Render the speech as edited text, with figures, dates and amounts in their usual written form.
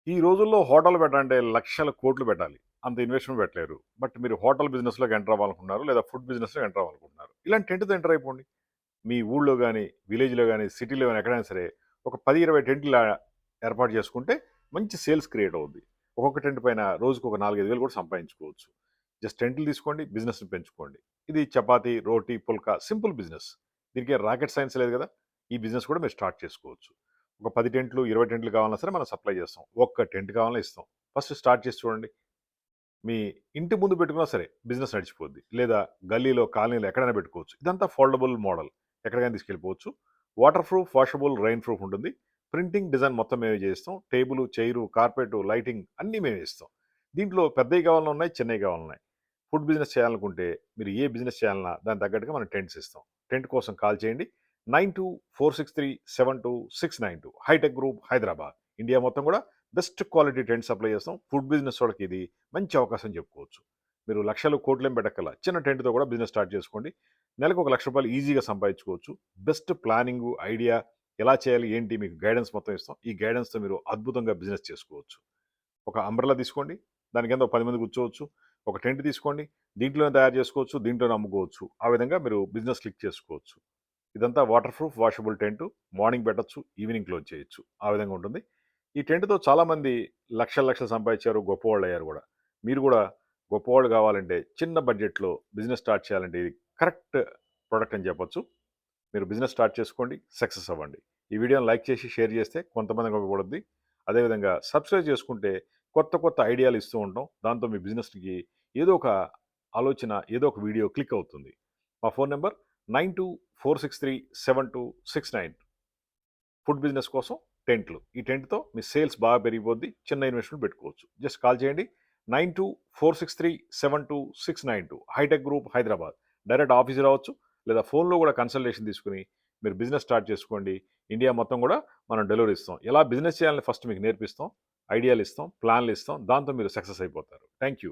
ఈ రోజుల్లో హోటల్ పెట్టాలంటే లక్షల కోట్లు పెట్టాలి. అంత ఇన్వెస్ట్‌మెంట్ పెట్టలేరు. బట్ మీరు హోటల్ బిజినెస్‌లోకి ఎంటర్ అవ్వాలనుకుంటున్నారు. లేదా ఫుడ్ బిజినెస్‌లో ఎంటర్ అవ్వాలనుకుంటున్నారు. ఇలాంటి టెంట్‌తో ఎంటర్ అయిపోండి. మీ ఊళ్ళో గాని, విలేజ్‌లో గాని, సిటీలో గాని ఎక్కడైనా సరే ఒక 10, 20 టెంట్‌ల ఏర్పాటు చేసుకుంటే మంచి సేల్స్ క్రియేట్ అవుద్ది. ఒక్కొక్క టెంట్ పైన రోజుకొక 4, 5 వేలు కూడా సంపాదించుకోవచ్చు. జస్ట్ టెంట్లు తీసుకోండి, బిజినెస్‌ని పెంచుకోండి. ఇది చపాతీ, రోటీ, పుల్కా సింపుల్ బిజినెస్. దీనికేం రాకెట్ సైన్స్ లేదు కదా! ఈ బిజినెస్ కూడా మీరు స్టార్ట్ చేసుకోవచ్చు. ఒక 10 టెంట్లు, 20 టెంట్లు కావాలన్నా సరే మనం సప్లై చేస్తాం. ఒక్క టెంట్ కావాలన్నా ఇస్తాం. ఫస్ట్ స్టార్ట్ చేసి చూడండి. మీ ఇంటి ముందు పెట్టుకున్నా సరే బిజినెస్ నడిచిపోద్ది. లేదా గల్లీలో, కాలనీలో ఎక్కడైనా పెట్టుకోవచ్చు. ఇదంతా ఫోల్డబుల్ మోడల్. ఎక్కడికైనా తీసుకెళ్ళిపోవచ్చు. Waterproof, washable, rainproof ఉంటుంది. ప్రింటింగ్, డిజైన్ మొత్తం మేమే చేయిస్తాం. టేబుల్, చైరు, కార్పెట్, లైటింగ్ అన్నీ మేమే ఇస్తాం. దీంట్లో పెద్దవి కావాలన్నా ఉన్నాయి, చిన్నవి కావాలన్నా ఉన్నాయి. ఫుడ్ బిజినెస్ చేయాలనుకుంటే మీరు ఏ బిజినెస్ చేయాలన్నా దానికి తగ్గట్టుగా మనం టెంట్స్ ఇస్తాం. టెంట్ కోసం కాల్ చేయండి. 9246372692 హైటెక్ గ్రూప్ హైదరాబాద్. ఇండియా మొత్తం కూడా బెస్ట్ క్వాలిటీ టెంట్ సప్లై చేస్తాం. ఫుడ్ బిజినెస్ వాళ్ళకి ఇది మంచి అవకాశం చెప్పుకోవచ్చు. మీరు లక్షలు కోట్లేం పెట్టక్కల చిన్న టెంట్తో కూడా బిజినెస్ స్టార్ట్ చేసుకోండి. నెలకు ₹1,00,000 ఈజీగా సంపాదించుకోవచ్చు. బెస్ట్ ప్లానింగు, ఐడియా ఎలా చేయాలి ఏంటి మీకు గైడెన్స్ మొత్తం ఇస్తాం. ఈ గైడెన్స్‌తో మీరు అద్భుతంగా బిజినెస్ చేసుకోవచ్చు. ఒక అంబ్రెల్లా తీసుకోండి. దాని కింద ఒక 10 మంది కూర్చోవచ్చు. ఒక టెంట్ తీసుకోండి. దీంట్లోనే తయారు చేసుకోవచ్చు. దీంట్లోనే అమ్ముకోవచ్చు. ఆ విధంగా మీరు బిజినెస్ క్లిక్ చేసుకోవచ్చు. ఇదంతా water proof washable tent. Morning పెట్టొచ్చు, ఈవినింగ్ క్లోజ్ చేయొచ్చు. ఆ విధంగా ఉంటుంది. ఈ టెంట్‌తో చాలామంది లక్షలు లక్షలు సంపాదించారు, గొప్పవాళ్ళయ్యారు గూడా. మీరు గూడా గొప్పవాళ్ళు కావాలంటే చిన్న బడ్జెట్‌లో బిజినెస్ స్టార్ట్ చేయాలంటే ఇది కరెక్ట్ ప్రొడక్ట్ అని చెప్పొచ్చు. మీరు బిజినెస్ స్టార్ట్ చేసుకోండి, సక్సెస్ అవ్వండి. ఈ వీడియోని లైక్ చేసి షేర్ చేస్తే కొంతమందికి ఉపయోగపడుద్ది. అదేవిధంగా సబ్స్క్రైబ్ చేసుకుంటే కొత్త కొత్త ఐడియాలు ఇస్తూ ఉంటాం. దాంతో మీ బిజినెస్‌కి ఏదో ఒక ఆలోచన, ఏదో ఒక వీడియో క్లిక్ అవుతుంది. మా ఫోన్ నంబర్ 9246372692. ఫుడ్ బిజినెస్ కోసం టెంట్లు. ఈ టెంట్‌తో మీ సేల్స్ బాగా పెరిగిపోద్ది. చిన్న ఇన్వెస్ట్‌మెంట్ పెట్టుకోవచ్చు. జస్ట్ కాల్ చేయండి. 9246372692 హైటెక్ గ్రూప్ హైదరాబాద్. డైరెక్ట్ ఆఫీస్‌కి రావచ్చు. లేదా ఫోన్‌లో కూడా కన్సల్టేషన్ తీసుకొని మీరు బిజినెస్ స్టార్ట్ చేసుకోండి. ఇండియా మొత్తం కూడా మనం డెలివరీ ఇస్తాం. ఎలా బిజినెస్ చేయాలని ఫస్ట్ మీకు నేర్పిస్తాం. ఐడియాలు ఇస్తాం. ప్లాన్లు ఇస్తాం. దాంతో మీరు సక్సెస్ అయిపోతారు. Thank you.